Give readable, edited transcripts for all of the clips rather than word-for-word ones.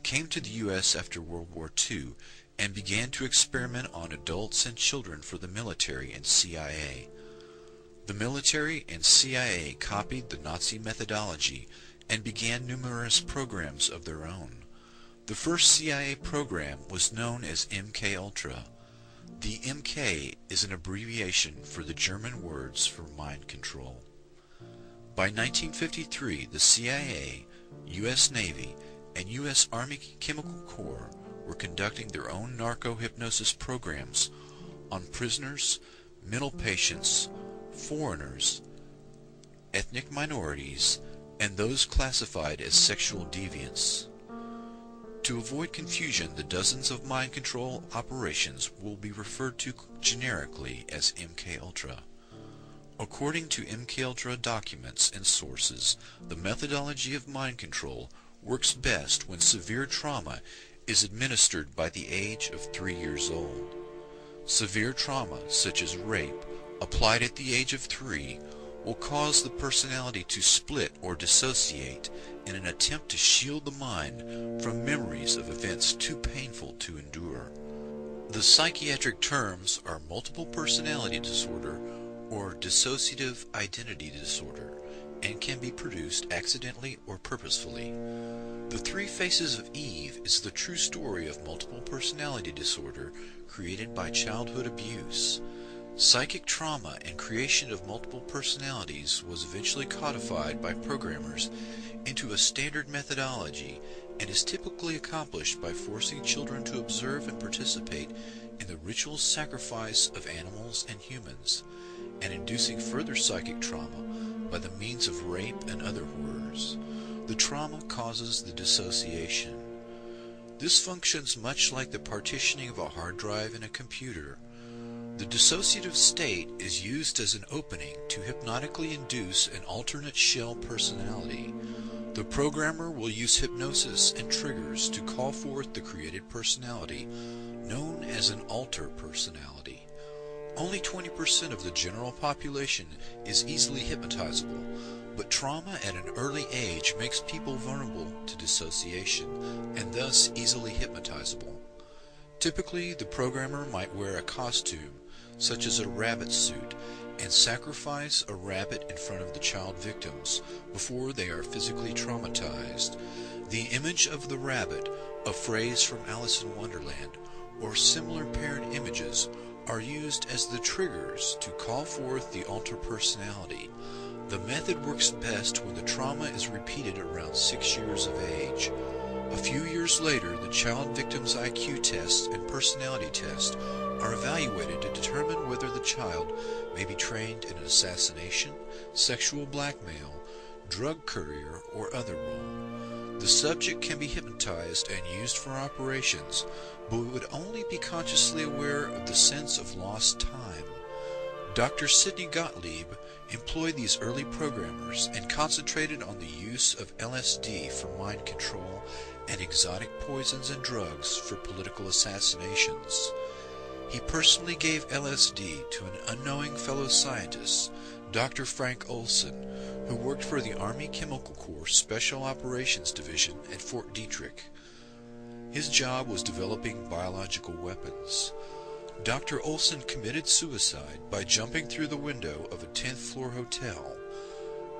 came to the U.S. after World War II and began to experiment on adults and children for the military and CIA. The military and CIA copied the Nazi methodology and began numerous programs of their own. The first CIA program was known as MK-Ultra. The MK is an abbreviation for the German words for mind control. By 1953, the CIA, U.S. Navy, and U.S. Army Chemical Corps were conducting their own narco-hypnosis programs on prisoners, mental patients, foreigners, ethnic minorities, and those classified as sexual deviants. To avoid confusion, the dozens of mind control operations will be referred to generically as MK-Ultra. According to MK-Ultra documents and sources, the methodology of mind control works best when severe trauma is administered by the age of 3 years old. Severe trauma, such as rape, applied at the age of 3, will cause the personality to split or dissociate in an attempt to shield the mind from memories of events too painful to endure. The psychiatric terms are multiple personality disorder or dissociative identity disorder, and can be produced accidentally or purposefully. The Three Faces of Eve is the true story of multiple personality disorder created by childhood abuse. Psychic trauma and creation of multiple personalities was eventually codified by programmers into a standard methodology and is typically accomplished by forcing children to observe and participate in the ritual sacrifice of animals and humans, and inducing further psychic trauma by the means of rape and other horrors. The trauma causes the dissociation. This functions much like the partitioning of a hard drive in a computer. The dissociative state is used as an opening to hypnotically induce an alternate shell personality. The programmer will use hypnosis and triggers to call forth the created personality, known as an alter personality. Only 20% of the general population is easily hypnotizable, but trauma at an early age makes people vulnerable to dissociation and thus easily hypnotizable. Typically, the programmer might wear a costume, such as a rabbit suit, and sacrifice a rabbit in front of the child victims before they are physically traumatized. The image of the rabbit, a phrase from Alice in Wonderland, or similar parent images are used as the triggers to call forth the alter personality. The method works best when the trauma is repeated around 6 years of age. A few years later, the child victim's IQ test and personality test are evaluated to determine whether the child may be trained in an assassination, sexual blackmail, drug courier, or other role. The subject can be hypnotized and used for operations, but would only be consciously aware of the sense of lost time. Dr. Sidney Gottlieb employed these early programmers and concentrated on the use of LSD for mind control and exotic poisons and drugs for political assassinations. He personally gave LSD to an unknowing fellow scientist, Dr. Frank Olson, who worked for the Army Chemical Corps Special Operations Division at Fort Detrick. His job was developing biological weapons. Dr. Olson committed suicide by jumping through the window of a 10th floor hotel.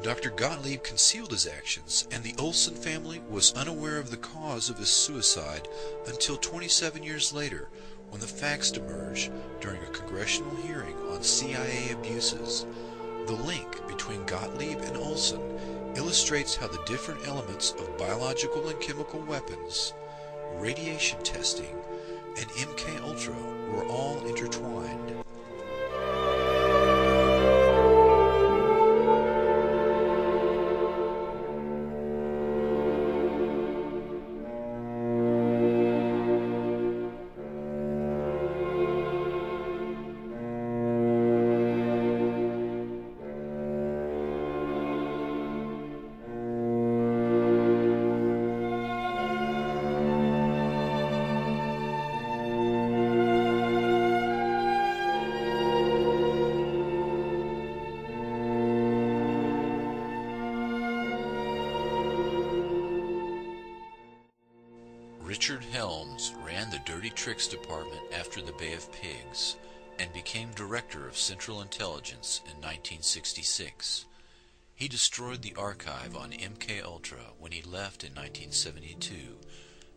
Dr. Gottlieb concealed his actions, and the Olson family was unaware of the cause of his suicide until 27 years later, when the facts emerged during a congressional hearing on CIA abuses. The link between Gottlieb and Olson illustrates how the different elements of biological and chemical weapons, radiation testing, and MK-Ultra were all intertwined. Richard Helms ran the Dirty Tricks Department after the Bay of Pigs and became Director of Central Intelligence in 1966. He destroyed the archive on MKUltra when he left in 1972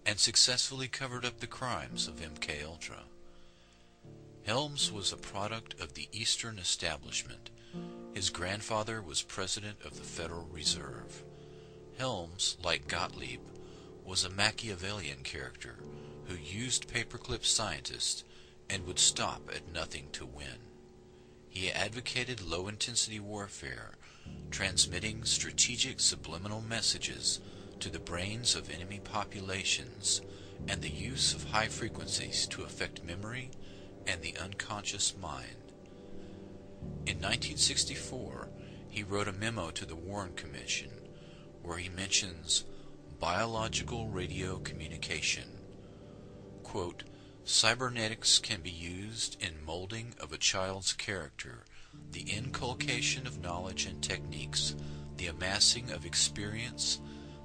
and successfully covered up the crimes of MKUltra. Helms was a product of the Eastern Establishment. His grandfather was President of the Federal Reserve. Helms, like Gottlieb, was a Machiavellian character who used paperclip scientists and would stop at nothing to win. He advocated low-intensity warfare, transmitting strategic subliminal messages to the brains of enemy populations and the use of high frequencies to affect memory and the unconscious mind. In 1964, he wrote a memo to the Warren Commission where he mentions biological radio communication. Quote, cybernetics can be used in molding of a child's character, the inculcation of knowledge and techniques, the amassing of experience,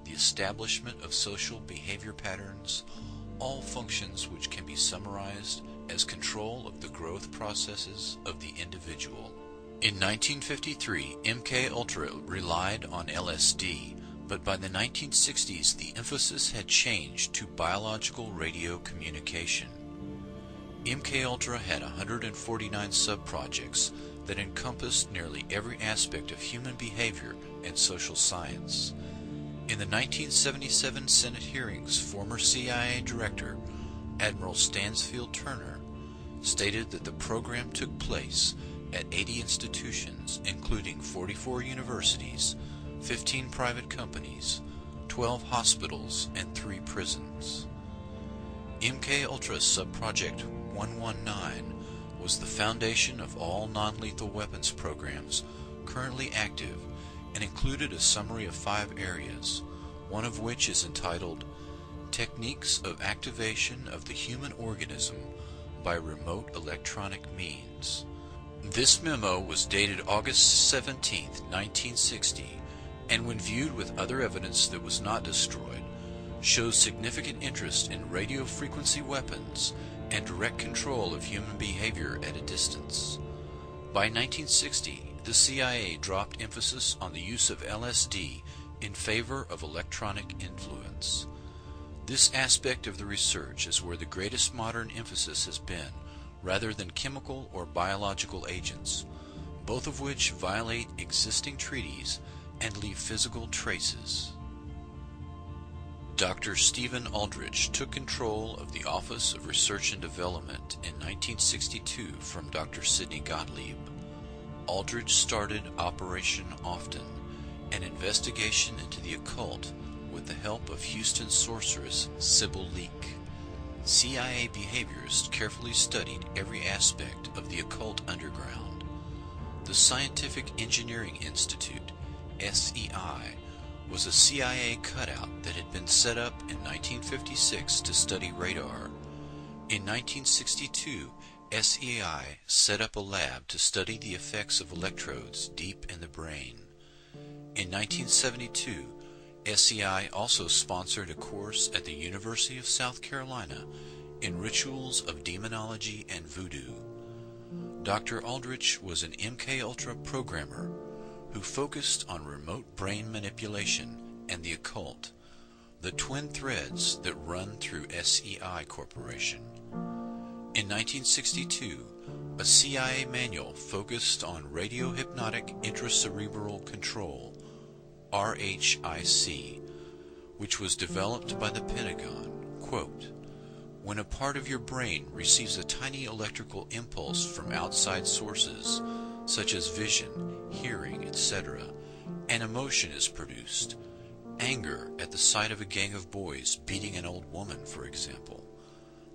the establishment of social behavior patterns, all functions which can be summarized as control of the growth processes of the individual. In 1953, MKUltra relied on LSD, but by the 1960s the emphasis had changed to biological radio communication. MKUltra had 149 sub-projects that encompassed nearly every aspect of human behavior and social science. In the 1977 Senate hearings, former CIA Director Admiral Stansfield Turner stated that the program took place at 80 institutions, including 44 universities, 15 private companies, 12 hospitals, and 3 prisons. MKUltra Subproject 119 was the foundation of all non-lethal weapons programs currently active and included a summary of 5 areas, one of which is entitled Techniques of Activation of the Human Organism by Remote Electronic Means. This memo was dated August 17, 1960, and when viewed with other evidence that was not destroyed, shows significant interest in radio frequency weapons and direct control of human behavior at a distance. By 1960, the CIA dropped emphasis on the use of LSD in favor of electronic influence. This aspect of the research is where the greatest modern emphasis has been, rather than chemical or biological agents, both of which violate existing treaties and leave physical traces. Dr. Stephen Aldrich took control of the Office of Research and Development in 1962 from Dr. Sidney Gottlieb. Aldrich started Operation Often, an investigation into the occult with the help of Houston sorceress Sybil Leek. CIA behaviorists carefully studied every aspect of the occult underground. The Scientific Engineering Institute, SEI, was a CIA cutout that had been set up in 1956 to study radar. In 1962, SEI set up a lab to study the effects of electrodes deep in the brain. In 1972, SEI also sponsored a course at the University of South Carolina in rituals of demonology and voodoo. Dr. Aldrich was an MKUltra programmer who focused on remote brain manipulation and the occult, the twin threads that run through SEI Corporation. In 1962, a CIA manual focused on radiohypnotic intracerebral control, RHIC, which was developed by the Pentagon. Quote, when a part of your brain receives a tiny electrical impulse from outside sources, such as vision, hearing, etc., an emotion is produced. Anger at the sight of a gang of boys beating an old woman, for example.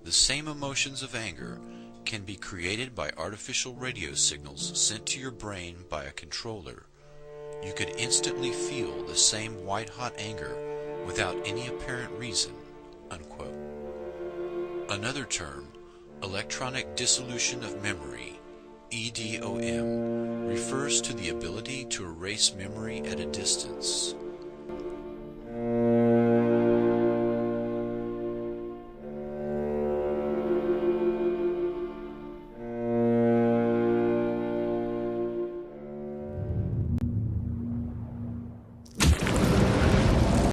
The same emotions of anger can be created by artificial radio signals sent to your brain by a controller. You could instantly feel the same white-hot anger without any apparent reason, unquote. Another term, electronic dissolution of memory, EDOM, refers to the ability to erase memory at a distance.